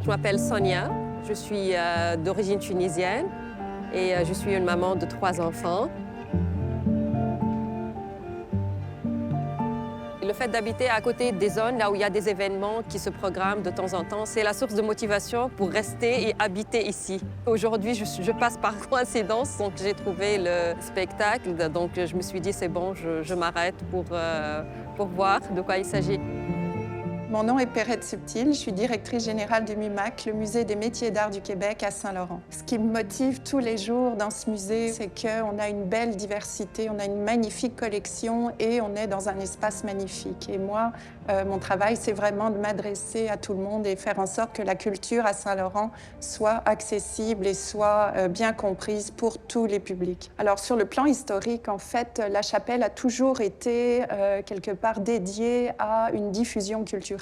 Je m'appelle Sonia, je suis d'origine tunisienne et je suis une maman de 3 enfants. Le fait d'habiter à côté des zones là où il y a des événements qui se programment de temps en temps, c'est la source de motivation pour rester et habiter ici. Aujourd'hui, je passe par coïncidence, donc j'ai trouvé le spectacle, donc je me suis dit c'est bon, je m'arrête pour voir de quoi il s'agit. Mon nom est Perrette Subtil, je suis directrice générale du MUMAC, le Musée des métiers d'art du Québec à Saint-Laurent. Ce qui me motive tous les jours dans ce musée, c'est qu'on a une belle diversité, on a une magnifique collection et on est dans un espace magnifique. Et moi, mon travail, c'est vraiment de m'adresser à tout le monde et faire en sorte que la culture à Saint-Laurent soit accessible et soit bien comprise pour tous les publics. Alors, sur le plan historique, en fait, la chapelle a toujours été quelque part dédiée à une diffusion culturelle.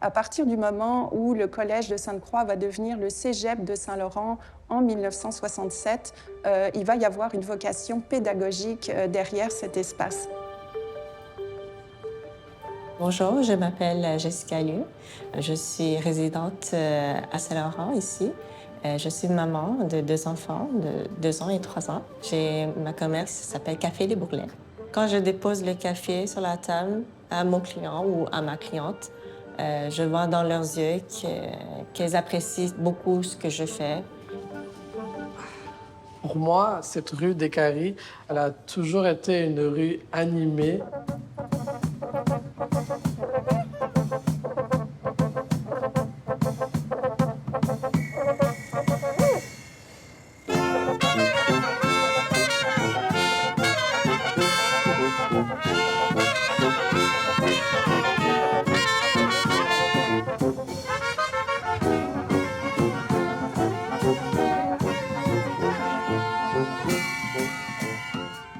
À partir du moment où le Collège de Sainte-Croix va devenir le Cégep de Saint-Laurent en 1967, il va y avoir une vocation pédagogique derrière cet espace. Bonjour, je m'appelle Jessica Liu. Je suis résidente à Saint-Laurent, ici. Je suis maman de 2 enfants de 2 ans et 3 ans. J'ai ma commerce qui s'appelle Café Les Bourlets. Quand je dépose le café sur la table à mon client ou à ma cliente, je vois dans leurs yeux qu'elles apprécient beaucoup ce que je fais. Pour moi, cette rue des Carrés, elle a toujours été une rue animée.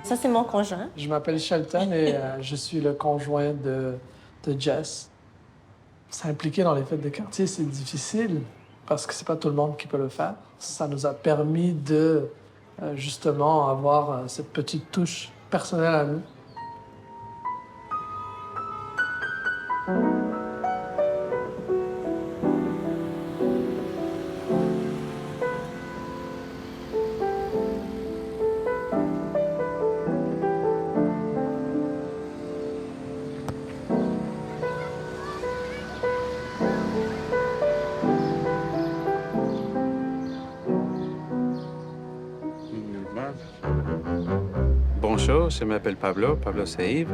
Ça, c'est mon conjoint. Je m'appelle Shelton et je suis le conjoint de Jess. S'impliquer dans les fêtes de quartier, c'est difficile parce que c'est pas tout le monde qui peut le faire. Ça nous a permis de justement avoir cette petite touche personnelle à nous. Bonjour, je m'appelle Pablo Seïv,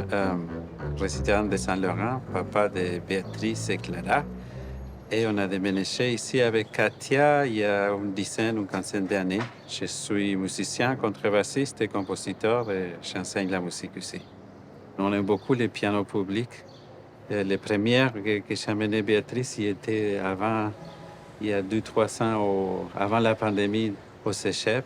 résident de Saint-Laurent, papa de Béatrice et Clara. Et on a déménagé ici avec Katia il y a une dizaine, une quinzaine d'années. Je suis musicien, contrebassiste et compositeur et j'enseigne la musique ici. On aime beaucoup les pianos publics. Les premières que j'ai amenées Béatrice, il était avant, il y a 2-3 ans, avant la pandémie, au Cégep.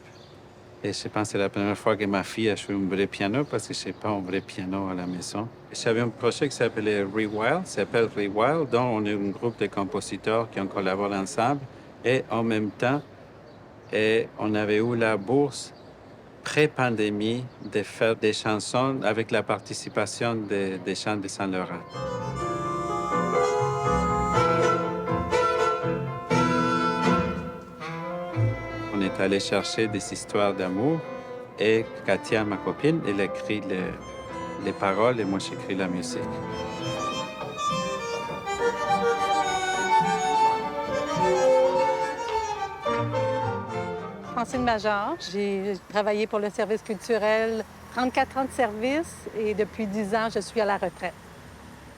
Et je pense que c'est la première fois que ma fille a joué un vrai piano parce que je n'ai pas un vrai piano à la maison. J'avais un projet qui s'appelait Rewild, dont on est un groupe de compositeurs qui ont collaboré ensemble. Et en même temps, on avait eu la bourse pré-pandémie de faire des chansons avec la participation des chants de Saint-Laurent. On est allé chercher des histoires d'amour et Katia, ma copine, elle écrit les paroles et moi j'écris la musique. Francine Major, j'ai travaillé pour le service culturel 34 ans de service et depuis 10 ans, je suis à la retraite.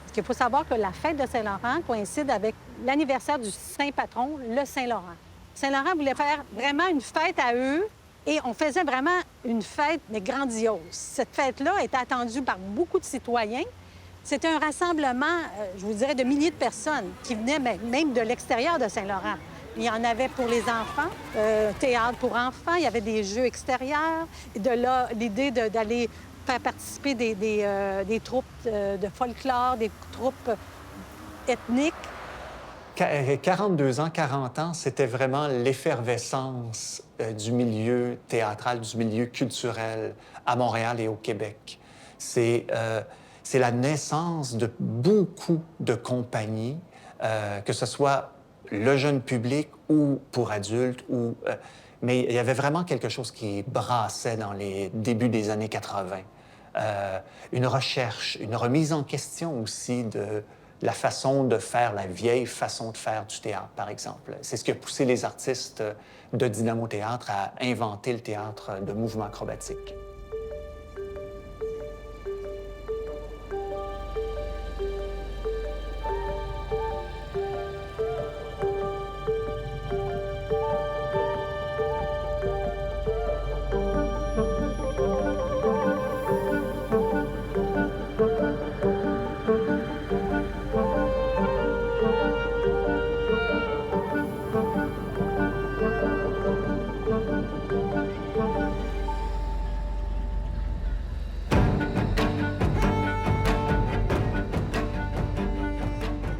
Parce qu'il faut savoir que la fête de Saint-Laurent coïncide avec l'anniversaire du saint patron, le Saint-Laurent. Saint-Laurent voulait faire vraiment une fête à eux et on faisait vraiment une fête, mais grandiose. Cette fête-là était attendue par beaucoup de citoyens. C'était un rassemblement, je vous dirais, de milliers de personnes qui venaient même de l'extérieur de Saint-Laurent. Il y en avait pour les enfants, théâtre pour enfants, il y avait des jeux extérieurs. De là, l'idée d'aller faire participer des troupes de folklore, des troupes ethniques. 42 ans, 40 ans, c'était vraiment l'effervescence du milieu théâtral, du milieu culturel à Montréal et au Québec. C'est la naissance de beaucoup de compagnies, que ce soit le jeune public ou pour adultes. Mais il y avait vraiment quelque chose qui brassait dans les débuts des années 80. Une recherche, une remise en question aussi de la façon de faire, la vieille façon de faire du théâtre, par exemple. C'est ce qui a poussé les artistes de Dynamo Théâtre à inventer le théâtre de mouvement acrobatique.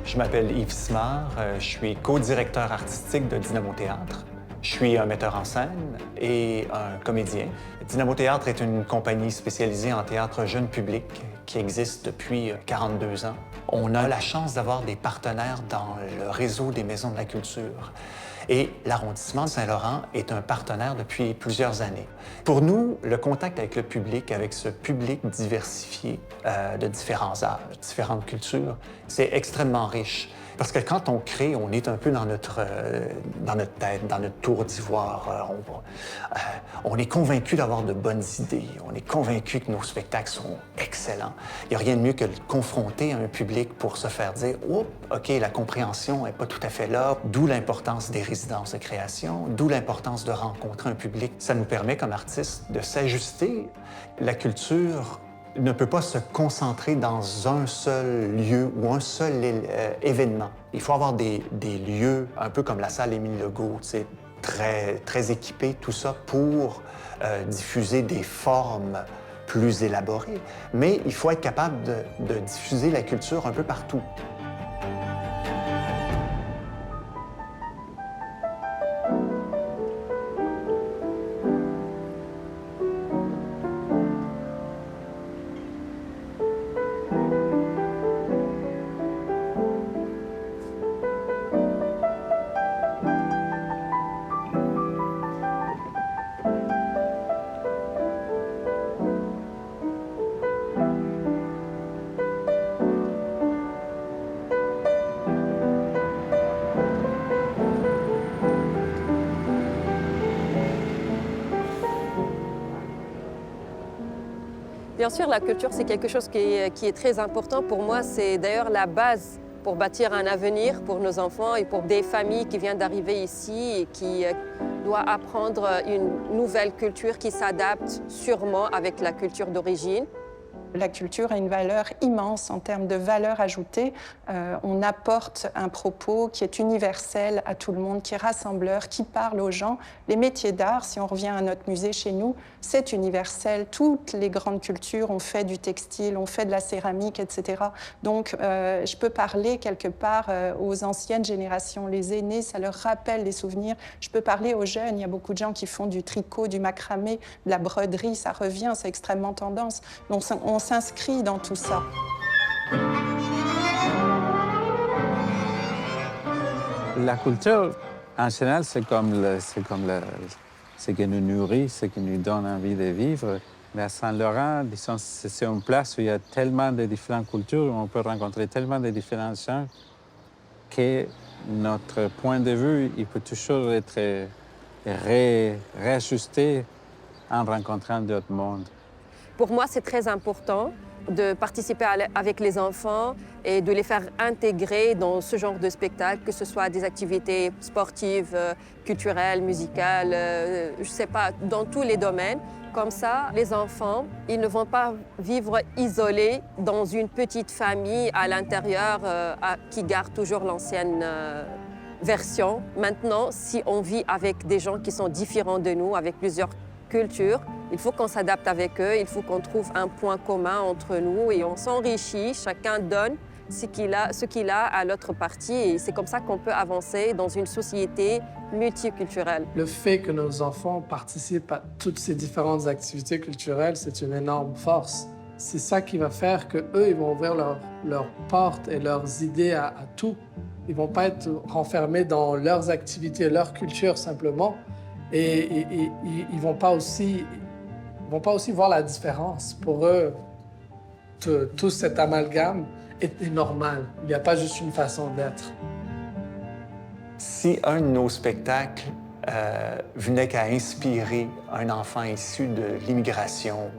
Je m'appelle Yves Simard, je suis co-directeur artistique de Dynamo Théâtre. Je suis un metteur en scène et un comédien. Dynamo Théâtre est une compagnie spécialisée en théâtre jeune public qui existe depuis 42 ans. On a la chance d'avoir des partenaires dans le réseau des Maisons de la Culture. Et l'arrondissement de Saint-Laurent est un partenaire depuis plusieurs années. Pour nous, le contact avec le public, avec ce public diversifié de différents âges, différentes cultures, c'est extrêmement riche. Parce que quand on crée, on est un peu dans notre tête, dans notre tour d'ivoire. On est convaincu d'avoir de bonnes idées. On est convaincu que nos spectacles sont excellents. Il n'y a rien de mieux que de confronter un public pour se faire dire « Oups, OK, la compréhension n'est pas tout à fait là », d'où l'importance des résidences de création, d'où l'importance de rencontrer un public. Ça nous permet, comme artistes, de s'ajuster. La culture ne peut pas se concentrer dans un seul lieu ou un seul événement. Il faut avoir des lieux, un peu comme la salle Émile Legault, très équipés, tout ça, pour diffuser des formes plus élaborées. Mais il faut être capable de diffuser la culture un peu partout. Bien sûr, la culture, c'est quelque chose qui est très important. Pour moi, c'est d'ailleurs la base pour bâtir un avenir pour nos enfants et pour des familles qui viennent d'arriver ici et qui doivent apprendre une nouvelle culture qui s'adapte sûrement avec la culture d'origine. La culture a une valeur immense en termes de valeur ajoutée. On apporte un propos qui est universel à tout le monde, qui est rassembleur, qui parle aux gens. Les métiers d'art, si on revient à notre musée chez nous, c'est universel. Toutes les grandes cultures ont fait du textile, ont fait de la céramique, etc. Donc, je peux parler quelque part aux anciennes générations, les aînés, ça leur rappelle des souvenirs. Je peux parler aux jeunes, il y a beaucoup de gens qui font du tricot, du macramé, de la broderie, ça revient, c'est extrêmement tendance. Donc, on s'inscrit dans tout ça. La culture, en général, c'est comme ce qui nous nourrit, ce qui nous donne envie de vivre. Mais à Saint-Laurent, disons, c'est une place où il y a tellement de différentes cultures, où on peut rencontrer tellement de différents gens que notre point de vue, il peut toujours être réajusté en rencontrant d'autres mondes. Pour moi, c'est très important de participer avec les enfants et de les faire intégrer dans ce genre de spectacle, que ce soit des activités sportives, culturelles, musicales, je ne sais pas, dans tous les domaines. Comme ça, les enfants, ils ne vont pas vivre isolés dans une petite famille à l'intérieur qui garde toujours l'ancienne version. Maintenant, si on vit avec des gens qui sont différents de nous, avec plusieurs cultures, il faut qu'on s'adapte avec eux, il faut qu'on trouve un point commun entre nous et on s'enrichit, chacun donne ce qu'il a à l'autre partie et c'est comme ça qu'on peut avancer dans une société multiculturelle. Le fait que nos enfants participent à toutes ces différentes activités culturelles, c'est une énorme force. C'est ça qui va faire qu'eux, ils vont ouvrir leurs portes et leurs idées à tout. Ils vont pas être renfermés dans leurs activités, leur culture simplement. Et ils vont pas aussi voir la différence. Pour eux, tout cet amalgame est normal. Il n'y a pas juste une façon d'être. Si un de nos spectacles venait qu'à inspirer un enfant issu de l'immigration,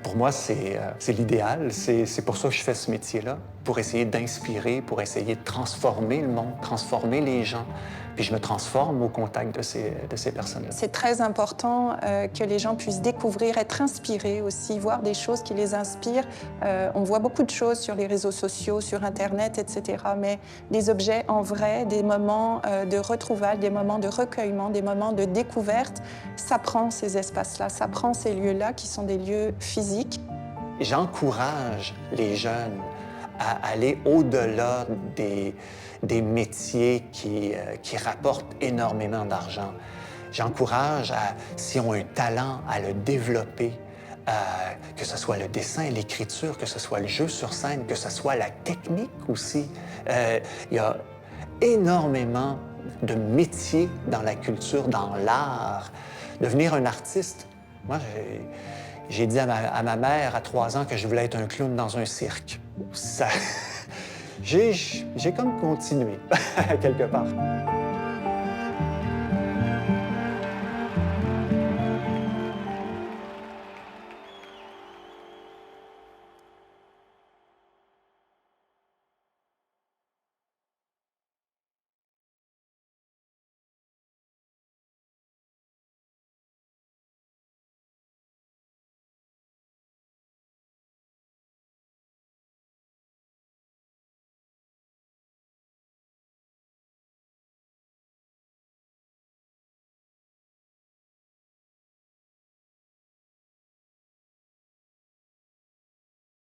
pour moi, c'est l'idéal. C'est pour ça que je fais ce métier-là, pour essayer d'inspirer, pour essayer de transformer le monde, transformer les gens. Puis je me transforme au contact de ces personnes-là. C'est très important que les gens puissent découvrir, être inspirés aussi, voir des choses qui les inspirent. On voit beaucoup de choses sur les réseaux sociaux, sur Internet, etc. Mais des objets en vrai, des moments de retrouvailles, des moments de recueillement, des moments de découverte, ça prend ces espaces-là, ça prend ces lieux-là qui sont des lieux physiques. J'encourage les jeunes à aller au-delà des métiers qui rapportent énormément d'argent. J'encourage, s'ils ont un talent, à le développer, que ce soit le dessin, l'écriture, que ce soit le jeu sur scène, que ce soit la technique aussi. Il y a énormément de métiers dans la culture, dans l'art. Devenir un artiste, moi, j'ai dit à ma mère à 3 ans que je voulais être un clown dans un cirque. Ça... j'ai comme continué, quelque part.